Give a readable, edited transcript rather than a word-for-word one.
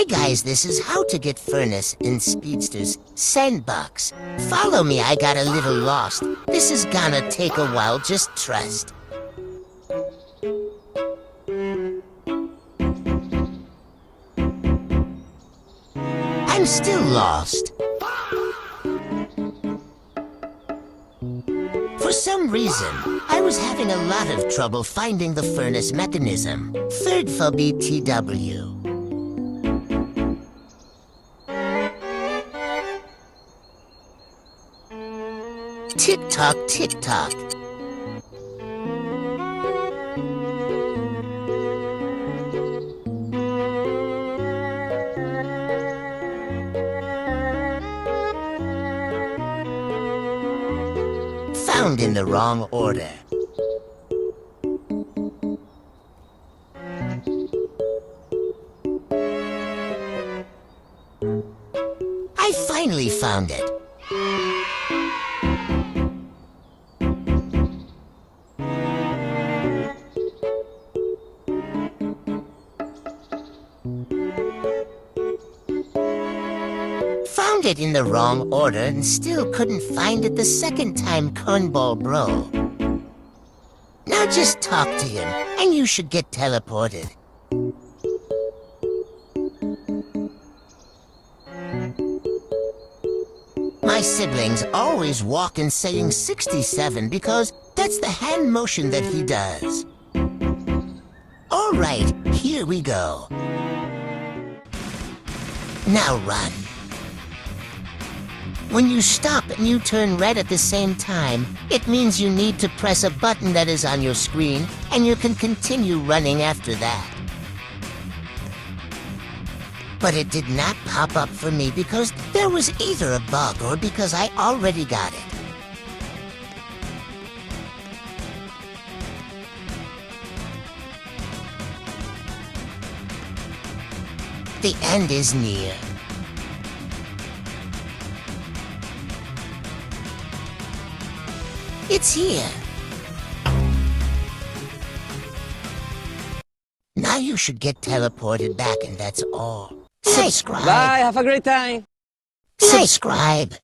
Hi guys, this is how to get furnace in Speedsters sandbox. Follow me, I got a little lost. This is gonna take a while, just trust. I'm still lost. For some reason, I was having a lot of trouble finding the furnace mechanism. Third for BTW. Tick-tock, tick-tock. Found in the wrong order. I finally found it. Found it in the wrong order and still couldn't find it the second time, cornball bro. Now just talk to him, and you should get teleported. My siblings always walk in saying 67 because that's the hand motion that he does. All right, here we go. Now run. When you stop and you turn red at the same time, it means you need to press a button that is on your screen, and you can continue running after that. But it did not pop up for me because there was either a bug or because I already got it. The end is near. It's here. Now you should get teleported back, and that's all. Subscribe. Bye, have a great time. Subscribe.